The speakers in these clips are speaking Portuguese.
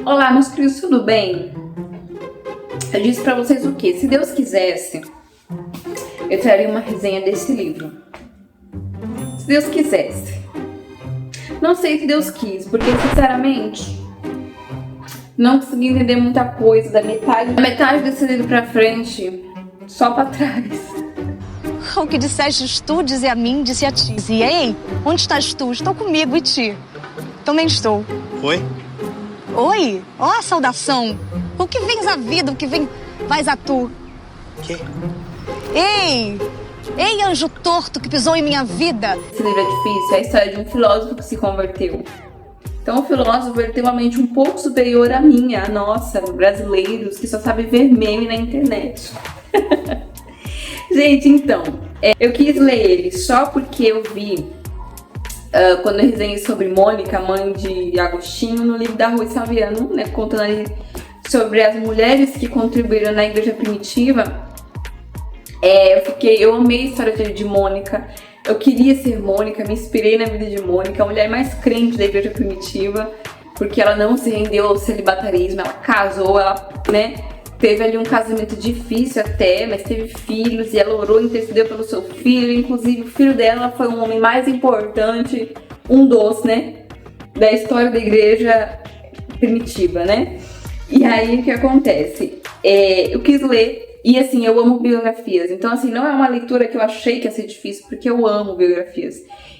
Olá, meus queridos, tudo bem? Eu disse pra vocês o quê? Se Deus quisesse, eu traria uma resenha desse livro. Se Deus quisesse. Não sei se Deus quis, porque sinceramente não consegui entender muita coisa da metade desse livro pra frente, só pra trás. O que disseste tu, dize a mim, disse a ti. Dizia, ei, onde estás tu? Estou comigo e ti. Também estou. Oi? Oi? Ó a saudação. O que vens à vida, o que vais a tu? Que? Ei! Ei, anjo torto que pisou em minha vida. Esse livro é difícil, é a história de um filósofo que se converteu. Então o filósofo ele tem uma mente um pouco superior à minha, à nossa, brasileiros que só sabem ver meme na internet. Gente, então, eu quis ler ele só porque eu vi, quando eu resenhei sobre Mônica, mãe de Agostinho, no livro da Rui Saviano, né, contando ali sobre as mulheres que contribuíram na igreja primitiva. Eu amei a história de Mônica, eu queria ser Mônica, me inspirei na vida de Mônica, a mulher mais crente da igreja primitiva, porque ela não se rendeu ao celibatarismo, ela casou, ela, né, teve ali um casamento difícil até, mas teve filhos e ela orou e intercedeu pelo seu filho. Inclusive, o filho dela foi um homem mais importante, um dos, né, da história da igreja primitiva, né? E aí, o que acontece? Eu quis ler, e assim, eu amo biografias. Então, assim, não é uma leitura que eu achei que ia ser difícil, porque eu amo biografias.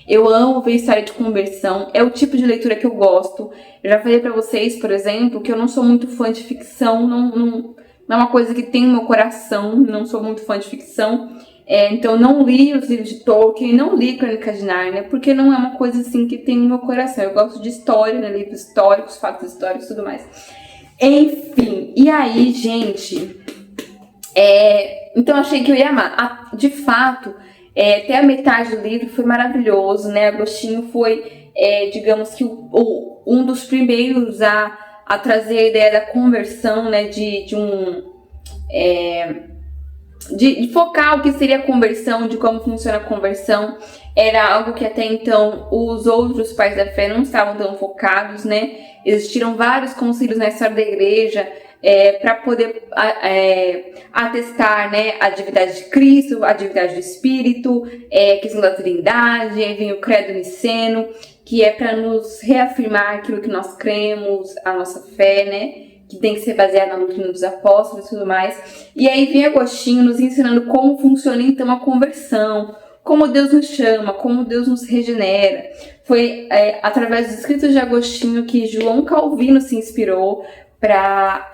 Eu amo ver história de conversão, é o tipo de leitura que eu gosto. Eu já falei pra vocês, por exemplo, que eu não sou muito fã de ficção, não é uma coisa que tem no meu coração, não sou muito fã de ficção. Então não li os livros de Tolkien, não li Crônica de Nárnia, porque não é uma coisa assim que tem no meu coração. Eu gosto de história, né, livros históricos, fatos históricos e tudo mais. Enfim, e aí, gente, então achei que eu ia amar. De fato, até a metade do livro foi maravilhoso, né? Agostinho foi, digamos que, um dos primeiros a trazer a ideia da conversão, né, de focar o que seria a conversão, de como funciona a conversão. Era algo que até então os outros pais da fé não estavam tão focados, né? Existiram vários concílios na história da igreja para poder atestar, né, a divindade de Cristo, a divindade do Espírito, a questão da Trindade. Aí vem o Credo Niceno, que é para nos reafirmar aquilo que nós cremos, a nossa fé, né, que tem que ser baseada na doutrina dos apóstolos e tudo mais. E aí vem Agostinho nos ensinando como funciona então a conversão, como Deus nos chama, como Deus nos regenera. Foi através dos escritos de Agostinho que João Calvino se inspirou para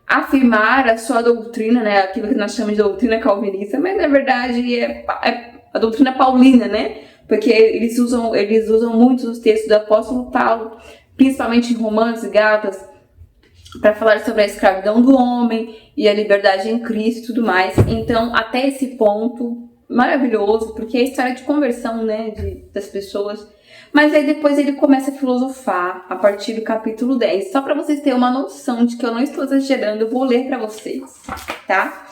afirmar a sua doutrina, né, aquilo que nós chamamos de doutrina calvinista, mas na verdade é a doutrina paulina, né? Porque eles usam muito os textos do apóstolo Paulo, principalmente em Romanos e Gálatas, para falar sobre a escravidão do homem e a liberdade em Cristo e tudo mais. Então, até esse ponto, maravilhoso, porque é a história de conversão, né, das pessoas. Mas aí depois ele começa a filosofar a partir do capítulo 10. Só para vocês terem uma noção de que eu não estou exagerando, eu vou ler para vocês, tá?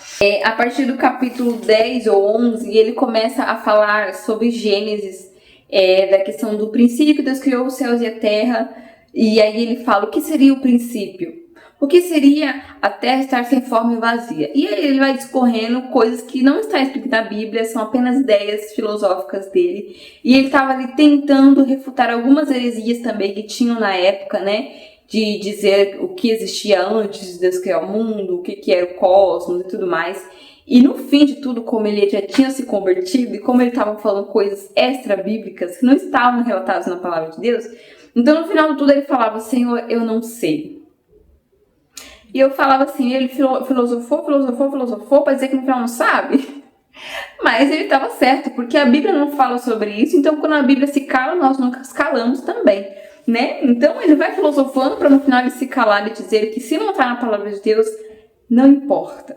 A partir do capítulo 10 ou 11, ele começa a falar sobre Gênesis, da questão do princípio, Deus criou os céus e a terra. E aí ele fala o que seria o princípio. O que seria a terra estar sem forma e vazia? E aí ele vai discorrendo coisas que não estão escritas na Bíblia, são apenas ideias filosóficas dele. E ele estava ali tentando refutar algumas heresias também que tinham na época, né? De dizer o que existia antes de Deus criar o mundo, o que era o cosmos e tudo mais. E no fim de tudo, como ele já tinha se convertido e como ele estava falando coisas extra-bíblicas que não estavam relatadas na palavra de Deus, então no final de tudo ele falava, Senhor, eu não sei. E eu falava assim, ele filosofou para dizer que no final não sabe. Mas ele estava certo, porque a Bíblia não fala sobre isso, então quando a Bíblia se cala, nós nunca calamos também, né? Então ele vai filosofando para no final ele se calar e dizer que se não está na palavra de Deus, não importa.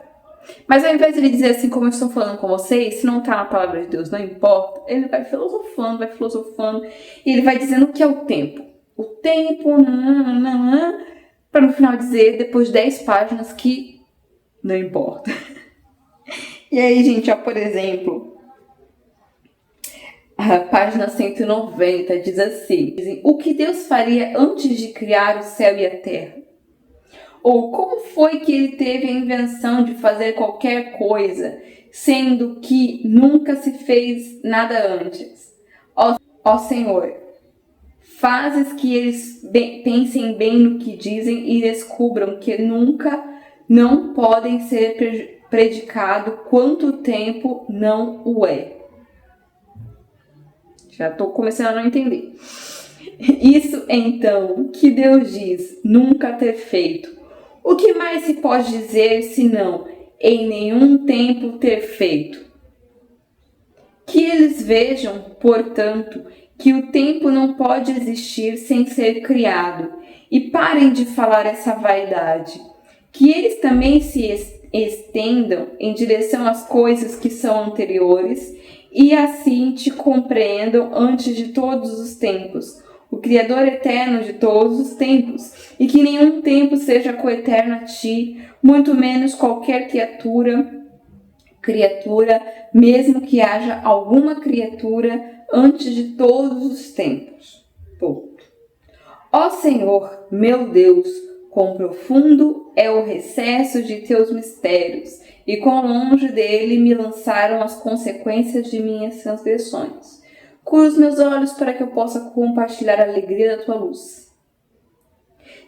Mas ao invés de ele dizer assim, como eu estou falando com vocês, se não está na palavra de Deus, não importa, ele vai filosofando, e ele vai dizendo o que é o tempo. O tempo, para no final dizer, depois de 10 páginas, que não importa. E aí, gente, ó, por exemplo, A página 190 diz assim: o que Deus faria antes de criar o céu e a terra? Ou como foi que ele teve a invenção de fazer qualquer coisa, sendo que nunca se fez nada antes? Ó Senhor, fazes que eles pensem bem no que dizem e descubram que nunca não podem ser predicado quanto tempo não o é. Já estou começando a não entender. Isso então que Deus diz nunca ter feito. O que mais se pode dizer senão em nenhum tempo ter feito? Que eles vejam, portanto, que o tempo não pode existir sem ser criado, e parem de falar essa vaidade. Que eles também se estendam em direção às coisas que são anteriores, e assim te compreendam antes de todos os tempos, o Criador eterno de todos os tempos, e que nenhum tempo seja coeterno a ti, muito menos qualquer criatura, mesmo que haja alguma criatura antes de todos os tempos. Ponto. Ó Senhor, meu Deus, quão profundo é o recesso de teus mistérios, e quão longe dele me lançaram as consequências de minhas transgressões. Cura os meus olhos para que eu possa compartilhar a alegria da tua luz.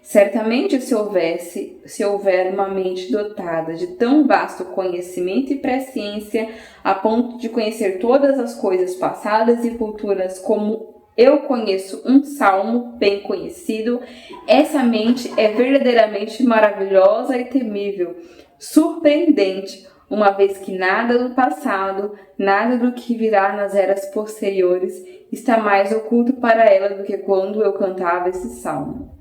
Certamente, se houver uma mente dotada de tão vasto conhecimento e presciência, a ponto de conhecer todas as coisas passadas e futuras, como eu conheço um salmo bem conhecido, essa mente é verdadeiramente maravilhosa e temível, surpreendente, uma vez que nada do passado, nada do que virá nas eras posteriores está mais oculto para ela do que quando eu cantava esse salmo.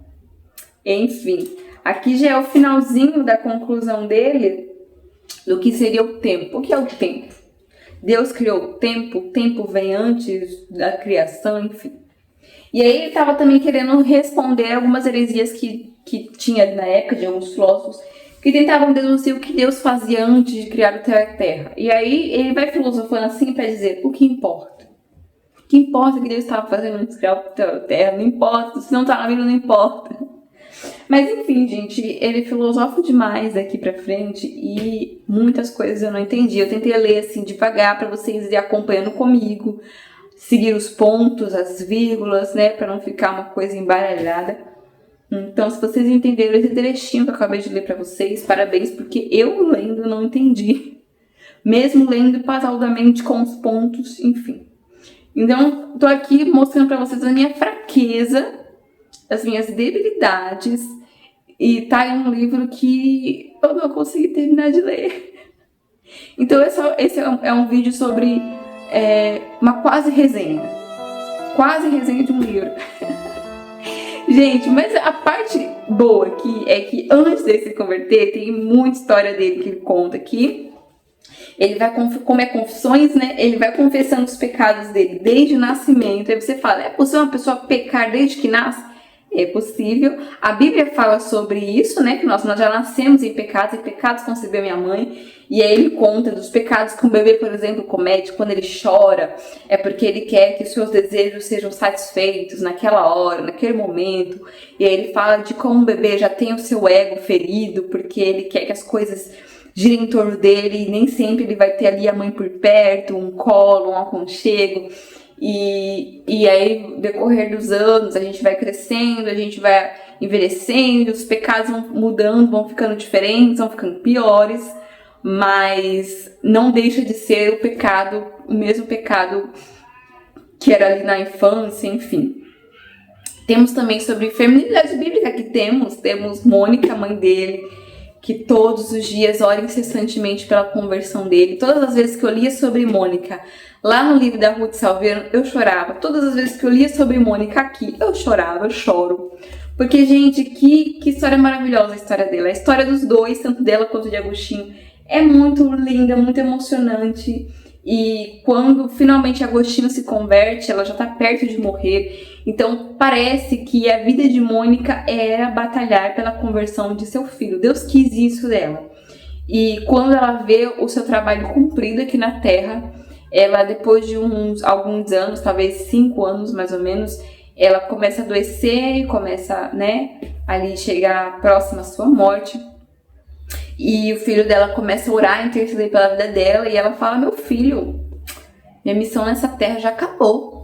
Enfim, aqui já é o finalzinho da conclusão dele do que seria o tempo. O que é o tempo? Deus criou o tempo vem antes da criação, enfim. E aí ele estava também querendo responder algumas heresias que tinha na época de alguns filósofos que tentavam deduzir o que Deus fazia antes de criar o céu e a terra. E aí ele vai filosofando assim para dizer o que importa. O que importa que Deus estava fazendo antes de criar o céu e a terra? Não importa, se não está na Bíblia não importa. Mas enfim, gente, ele filosofa demais daqui pra frente e muitas coisas eu não entendi. Eu tentei ler assim devagar para vocês irem acompanhando comigo, seguir os pontos, as vírgulas, né, para não ficar uma coisa embaralhada. Então, se vocês entenderam esse trechinho que eu acabei de ler para vocês, parabéns, porque eu lendo não entendi. Mesmo lendo pausadamente com os pontos, enfim. Então, tô aqui mostrando para vocês a minha fraqueza, as minhas debilidades, e tá em um livro que eu não consegui terminar de ler. Então esse é um vídeo sobre uma quase resenha de um livro. Gente, mas a parte boa aqui é que antes dele se converter, tem muita história dele que ele conta aqui. Ele vai, como é confissões, né? Ele vai confessando os pecados dele desde o nascimento. Aí você fala, é possível uma pessoa pecar desde que nasce? É possível. A Bíblia fala sobre isso, né? Que nós já nascemos em pecados concebeu minha mãe. E aí ele conta dos pecados que um bebê, por exemplo, comete quando ele chora. É porque ele quer que os seus desejos sejam satisfeitos naquela hora, naquele momento. E aí ele fala de como um bebê já tem o seu ego ferido, porque ele quer que as coisas girem em torno dele. E nem sempre ele vai ter ali a mãe por perto, um colo, um aconchego. E aí, no decorrer dos anos, a gente vai crescendo, a gente vai envelhecendo, os pecados vão mudando, vão ficando diferentes, vão ficando piores, mas não deixa de ser o pecado, o mesmo pecado que era ali na infância, enfim. Temos também sobre feminilidade bíblica, que temos Mônica, mãe dele, que todos os dias ora incessantemente pela conversão dele. Todas as vezes que eu lia sobre Mônica, lá no livro da Ruth Salveiro, eu chorava. Todas as vezes que eu lia sobre Mônica aqui, eu chorava, eu choro. Porque, gente, que história maravilhosa a história dela. A história dos dois, tanto dela quanto de Agostinho, é muito linda, muito emocionante. E quando finalmente Agostinho se converte, ela já está perto de morrer. Então parece que a vida de Mônica era batalhar pela conversão de seu filho. Deus quis isso dela. E quando ela vê o seu trabalho cumprido aqui na Terra, ela, depois de alguns anos, talvez 5 anos mais ou menos, ela começa a adoecer e começa, né, ali chegar próxima à sua morte. E o filho dela começa a orar, interceder pela vida dela, e ela fala: meu filho, minha missão nessa terra já acabou.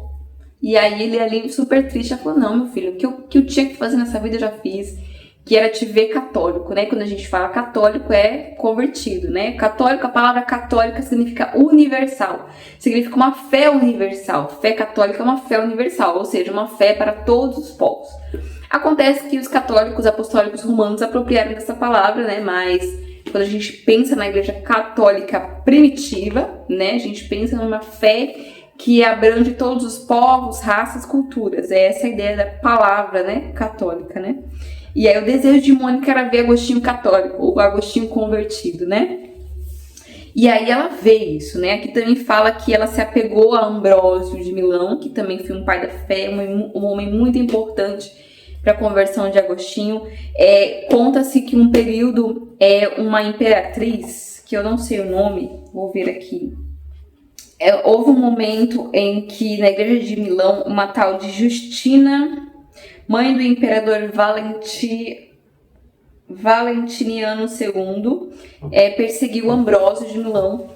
E aí ele ali super triste, ela falou: não, meu filho, o que eu tinha que fazer nessa vida eu já fiz, que era te ver católico, né? Quando a gente fala católico é convertido, né? Católico, a palavra católica significa universal, significa uma fé universal. Fé católica é uma fé universal, ou seja, uma fé para todos os povos. Acontece que os católicos apostólicos romanos apropriaram dessa palavra, né? Mas quando a gente pensa na igreja católica primitiva, né? A gente pensa numa fé que abrange todos os povos, raças, culturas. É essa a ideia da palavra, né? Católica, né? E aí o desejo de Mônica era ver Agostinho católico, ou Agostinho convertido, né? E aí ela vê isso, né? Aqui também fala que ela se apegou a Ambrósio de Milão, que também foi um pai da fé, um homem muito importante para a conversão de Agostinho. Conta-se que um período, uma imperatriz, que eu não sei o nome, vou ver aqui. Houve um momento em que na igreja de Milão, uma tal de Justina, mãe do imperador Valentiniano II, perseguiu Ambrósio de Milão,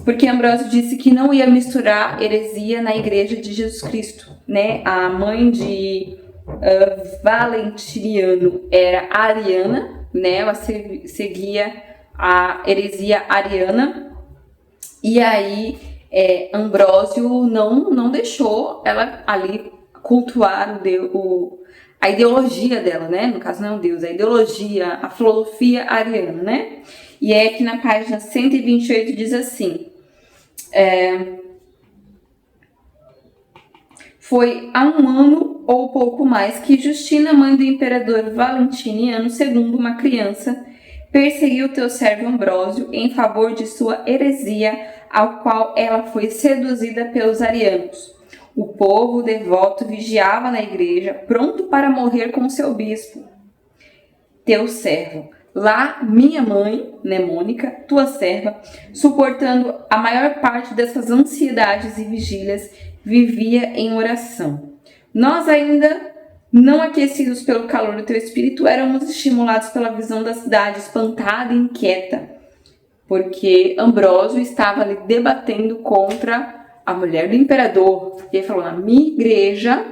porque Ambrósio disse que não ia misturar heresia na igreja de Jesus Cristo, né? A mãe de Valentiniano era ariana, né? Ela seguia a heresia ariana, e aí Ambrósio não deixou ela ali cultuar a ideologia dela, né? No caso não é um deus, a ideologia, a filosofia ariana, né? E aqui na página 128 diz assim: foi há 1 ano ou pouco mais que Justina, mãe do imperador Valentiniano II, uma criança, perseguiu teu servo Ambrósio em favor de sua heresia, ao qual ela foi seduzida pelos arianos. O povo devoto vigiava na igreja, pronto para morrer com seu bispo, teu servo. Lá, minha mãe, né, Mônica, tua serva, suportando a maior parte dessas ansiedades e vigílias, vivia em oração. Nós ainda, não aquecidos pelo calor do teu espírito, éramos estimulados pela visão da cidade, espantada e inquieta, porque Ambrósio estava ali debatendo contra a mulher do imperador. E ele falou: na minha igreja,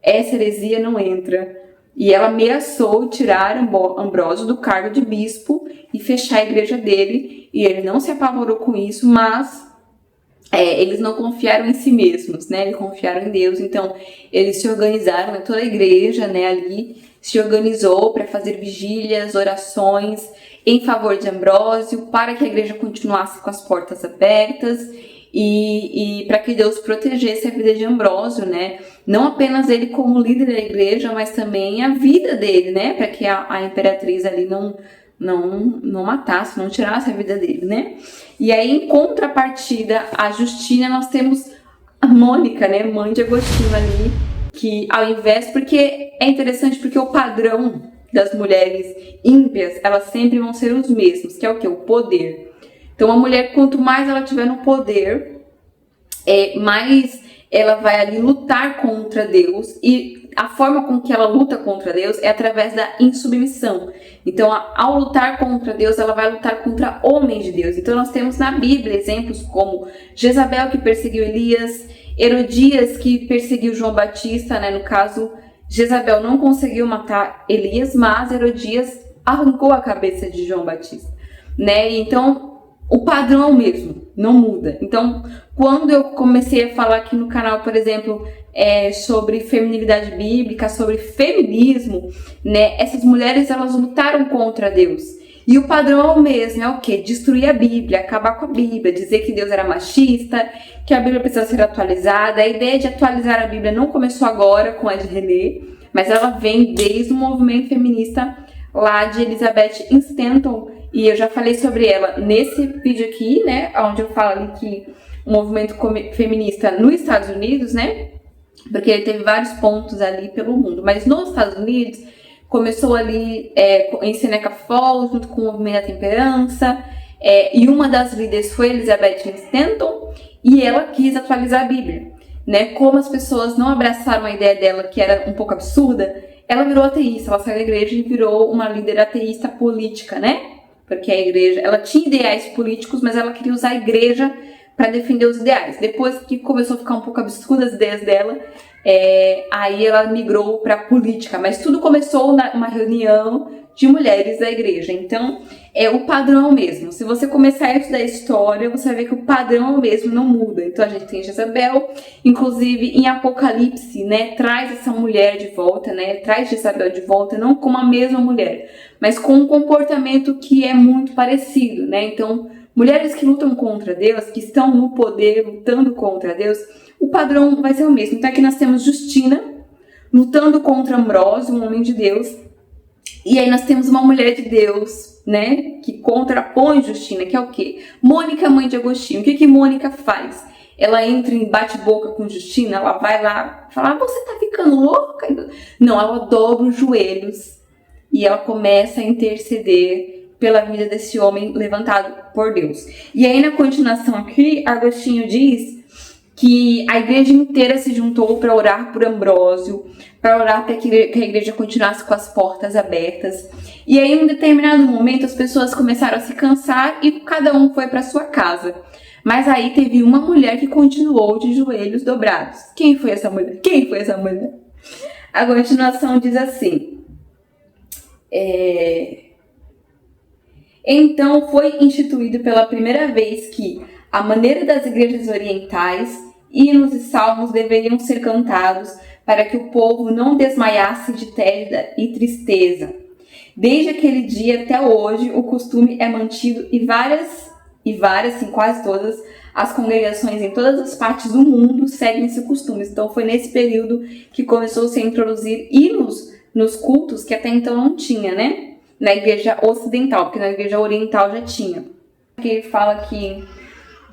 essa heresia não entra. E ela ameaçou tirar Ambrósio do cargo de bispo e fechar a igreja dele. E ele não se apavorou com isso, mas eles não confiaram em si mesmos, né? Eles confiaram em Deus. Então, eles se organizaram, né? Toda a igreja, né, ali se organizou para fazer vigílias, orações em favor de Ambrósio, para que a igreja continuasse com as portas abertas e para que Deus protegesse a vida de Ambrósio, né? Não apenas ele como líder da igreja, mas também a vida dele, né? Para que a imperatriz ali não matasse, não tirasse a vida dele, né? E aí, em contrapartida, a Justina, nós temos a Mônica, né? Mãe de Agostinho ali, que ao invés... Porque é interessante, porque o padrão das mulheres ímpias, elas sempre vão ser os mesmos, que é o quê? O poder. Então, a mulher, quanto mais ela tiver no poder, mais ela vai ali lutar contra Deus, e a forma com que ela luta contra Deus é através da insubmissão. Então, ao lutar contra Deus, ela vai lutar contra homens de Deus. Então, nós temos na Bíblia exemplos como Jezabel, que perseguiu Elias, Herodias, que perseguiu João Batista, né? No caso, Jezabel não conseguiu matar Elias, mas Herodias arrancou a cabeça de João Batista, né? Então, o padrão é o mesmo, não muda. Então, quando eu comecei a falar aqui no canal, por exemplo, sobre feminilidade bíblica, sobre feminismo, né? Essas mulheres, elas lutaram contra Deus. E o padrão é o mesmo, é o quê? Destruir a Bíblia, acabar com a Bíblia, dizer que Deus era machista, que a Bíblia precisa ser atualizada. A ideia de atualizar a Bíblia não começou agora com a de René, mas ela vem desde o movimento feminista lá de Elizabeth Stanton, e eu já falei sobre ela nesse vídeo aqui, né, onde eu falo ali que o movimento feminista nos Estados Unidos, né, porque ele teve vários pontos ali pelo mundo, mas nos Estados Unidos começou ali em Seneca Falls, junto com o movimento da temperança, e uma das líderes foi Elizabeth Stanton, e ela quis atualizar a Bíblia, né? Como as pessoas não abraçaram a ideia dela, que era um pouco absurda, ela virou ateísta, ela saiu da igreja e virou uma líder ateísta política, né? Porque a igreja, ela tinha ideais políticos, mas ela queria usar a igreja para defender os ideais. Depois que começou a ficar um pouco absurda as ideias dela, aí ela migrou para a política. Mas tudo começou numa reunião de mulheres da igreja. Então, é o padrão mesmo. Se você começar a estudar a história, você vai ver que o padrão mesmo não muda. Então, a gente tem Jezabel, inclusive em Apocalipse, né, traz essa mulher de volta, né, traz Jezabel de volta, não como a mesma mulher, mas com um comportamento que é muito parecido, né? Então, mulheres que lutam contra Deus, que estão no poder, lutando contra Deus, o padrão vai ser o mesmo. Então, aqui nós temos Justina lutando contra Ambrósio, um homem de Deus. E aí nós temos uma mulher de Deus, né, que contrapõe Justina, que é o quê? Mônica, mãe de Agostinho. O que Mônica faz? Ela entra em bate-boca com Justina, ela vai lá falar, você tá ficando louca? Não, ela dobra os joelhos e ela começa a interceder pela vida desse homem levantado por Deus. E aí na continuação aqui, Agostinho diz que a igreja inteira se juntou para orar por Ambrósio, para orar para que a igreja continuasse com as portas abertas. E aí, em um determinado momento, as pessoas começaram a se cansar e cada um foi para sua casa. Mas aí teve uma mulher que continuou de joelhos dobrados. Quem foi essa mulher? Quem foi essa mulher? A continuação diz assim: Então foi instituído pela primeira vez que, à maneira das igrejas orientais, hinos e salmos deveriam ser cantados para que o povo não desmaiasse de tédio e tristeza. Desde aquele dia até hoje, o costume é mantido e várias, sim, quase todas, as congregações em todas as partes do mundo seguem esse costume. Então foi nesse período que começou-se a introduzir hinos nos cultos que até então não tinha, né? Na igreja ocidental, porque na igreja oriental já tinha. Porque ele fala que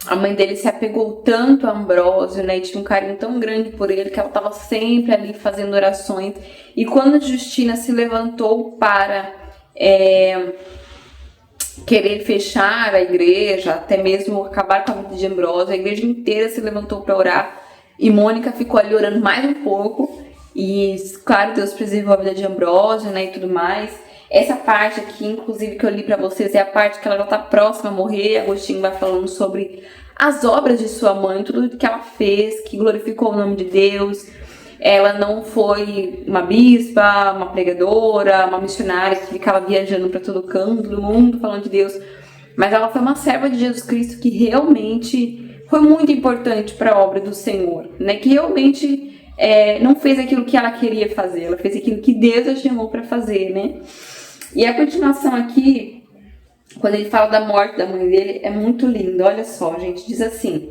a mãe dele se apegou tanto a Ambrósio, né, e tinha um carinho tão grande por ele, que ela estava sempre ali fazendo orações. E quando Justina se levantou para querer fechar a igreja, até mesmo acabar com a vida de Ambrósio, a igreja inteira se levantou para orar, e Mônica ficou ali orando mais um pouco, e claro, Deus preservou a vida de Ambrósio, né, e tudo mais. Essa parte aqui, inclusive, que eu li para vocês, é a parte que ela já está próxima a morrer. Agostinho vai falando sobre as obras de sua mãe, tudo que ela fez, que glorificou o nome de Deus. Ela não foi uma bispa, uma pregadora, uma missionária que ficava viajando para todo canto do mundo falando de Deus, mas ela foi uma serva de Jesus Cristo que realmente foi muito importante para a obra do Senhor, né? Que realmente não fez aquilo que ela queria fazer, ela fez aquilo que Deus a chamou para fazer, né? E a continuação aqui, quando ele fala da morte da mãe dele, é muito lindo. Olha só, gente, diz assim: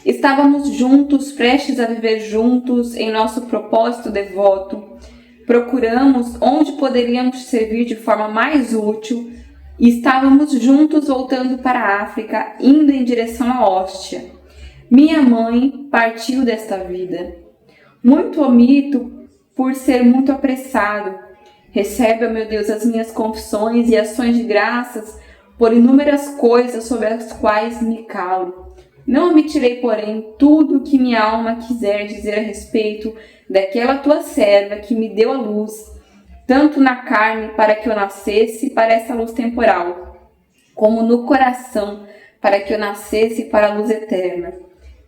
estávamos juntos, prestes a viver juntos em nosso propósito devoto. Procuramos onde poderíamos servir de forma mais útil e estávamos juntos voltando para a África, indo em direção à Hóstia. Minha mãe partiu desta vida. Muito omito por ser muito apressado. Recebe, ó meu Deus, as minhas confissões e ações de graças por inúmeras coisas sobre as quais me calo. Não omitirei, porém, tudo o que minha alma quiser dizer a respeito daquela tua serva que me deu a luz, tanto na carne para que eu nascesse para essa luz temporal, como no coração para que eu nascesse para a luz eterna.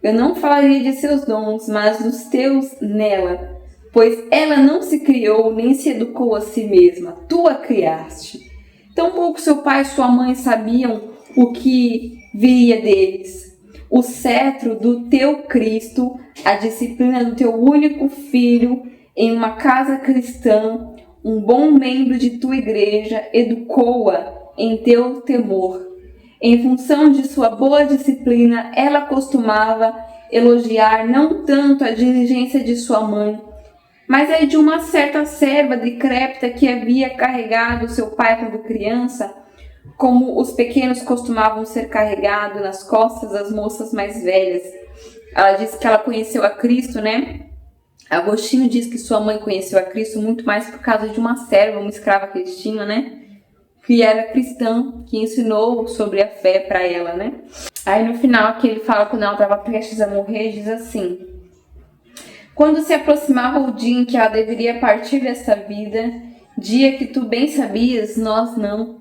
Eu não falaria de seus dons, mas dos teus nela, pois ela não se criou nem se educou a si mesma, tu a criaste. Tampouco seu pai e sua mãe sabiam o que viria deles. O cetro do teu Cristo, a disciplina do teu único filho, em uma casa cristã, um bom membro de tua igreja, educou-a em teu temor. Em função de sua boa disciplina, ela costumava elogiar não tanto a diligência de sua mãe, mas é de uma certa serva decrépita que havia carregado seu pai quando criança, como os pequenos costumavam ser carregados nas costas das moças mais velhas. Ela disse que ela conheceu a Cristo, né? Agostinho diz que sua mãe conheceu a Cristo muito mais por causa de uma serva, uma escrava que eles tinham, né? Que era cristã, que ensinou sobre a fé para ela, né? Aí no final, que ele fala quando ela estava prestes a morrer, diz assim: quando se aproximava o dia em que ela deveria partir desta vida, dia que tu bem sabias, nós não.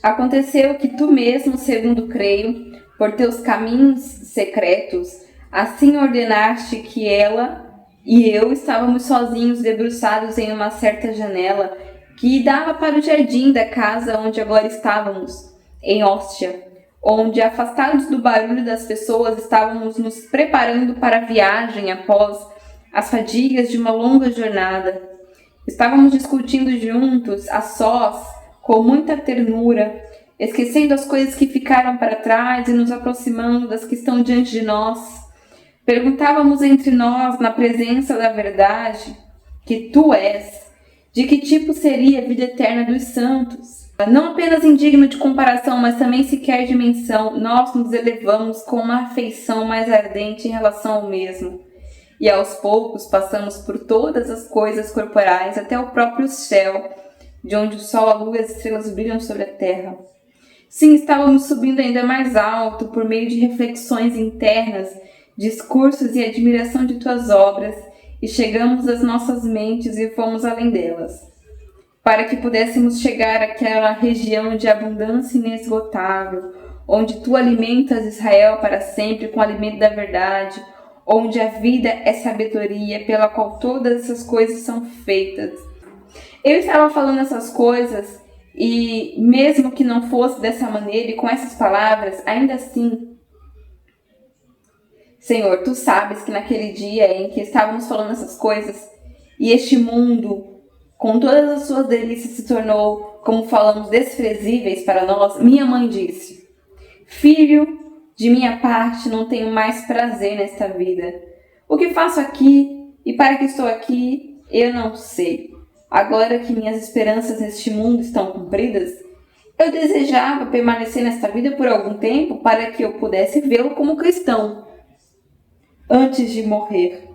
Aconteceu que tu mesmo, segundo creio, por teus caminhos secretos, assim ordenaste que ela e eu estávamos sozinhos debruçados em uma certa janela que dava para o jardim da casa onde agora estávamos, em Hóstia, onde, afastados do barulho das pessoas, estávamos nos preparando para a viagem após as fadigas de uma longa jornada. Estávamos discutindo juntos, a sós, com muita ternura, esquecendo as coisas que ficaram para trás e nos aproximando das que estão diante de nós. Perguntávamos entre nós, na presença da verdade, que tu és, de que tipo seria a vida eterna dos santos. Não apenas indigno de comparação, mas também sequer de menção, nós nos elevamos com uma afeição mais ardente em relação ao mesmo. E aos poucos passamos por todas as coisas corporais até o próprio céu, de onde o sol, a lua e as estrelas brilham sobre a terra. Sim, estávamos subindo ainda mais alto por meio de reflexões internas, discursos e admiração de tuas obras, e chegamos às nossas mentes e fomos além delas, para que pudéssemos chegar àquela região de abundância inesgotável, onde tu alimentas Israel para sempre com o alimento da verdade, onde a vida é sabedoria, pela qual todas essas coisas são feitas. Eu estava falando essas coisas, e mesmo que não fosse dessa maneira e com essas palavras, ainda assim, Senhor, tu sabes que naquele dia em que estávamos falando essas coisas, e este mundo, com todas as suas delícias, se tornou, como falamos, desprezíveis para nós, minha mãe disse: filho, de minha parte não tenho mais prazer nesta vida. O que faço aqui e para que estou aqui, eu não sei. Agora que minhas esperanças neste mundo estão cumpridas, eu desejava permanecer nesta vida por algum tempo para que eu pudesse vê-lo como cristão, antes de morrer.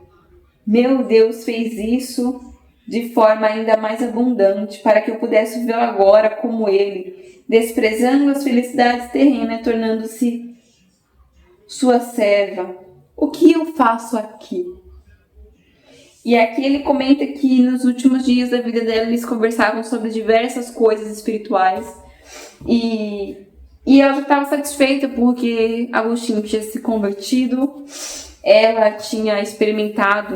Meu Deus fez isso de forma ainda mais abundante, para que eu pudesse vê-lo agora como ele, desprezando as felicidades terrenas, tornando-se sua serva. O que eu faço aqui? E aqui ele comenta que nos últimos dias da vida dela eles conversavam sobre diversas coisas espirituais e ela já estava satisfeita porque Agostinho tinha se convertido, ela tinha experimentado,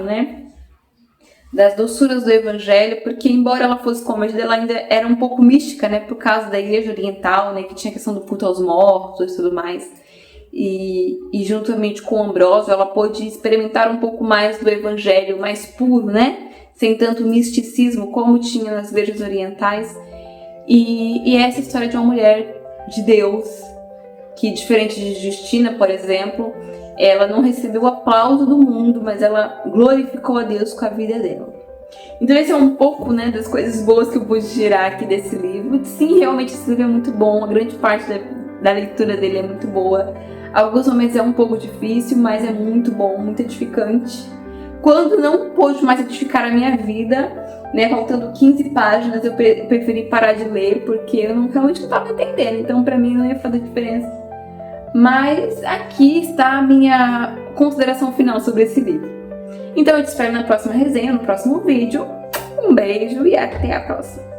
das doçuras do evangelho, porque embora ela fosse convertida, ela ainda era um pouco mística, por causa da igreja oriental, que tinha a questão do culto aos mortos e tudo mais. E juntamente com Ambrósio, ela pôde experimentar um pouco mais do evangelho mais puro, sem tanto misticismo como tinha nas igrejas orientais. E essa história de uma mulher de Deus, que diferente de Justina, por exemplo, ela não recebeu o aplauso do mundo, mas ela glorificou a Deus com a vida dela. Então esse é um pouco, das coisas boas que eu pude tirar aqui desse livro. Sim, realmente esse livro é muito bom, a grande parte da leitura dele é muito boa. Alguns momentos é um pouco difícil, mas é muito bom, muito edificante. Quando não pôde mais edificar a minha vida, faltando 15 páginas, eu preferi parar de ler, porque eu realmente não estava entendendo, então para mim não ia fazer diferença. Mas aqui está a minha consideração final sobre esse livro. Então eu te espero na próxima resenha, no próximo vídeo. Um beijo e até a próxima!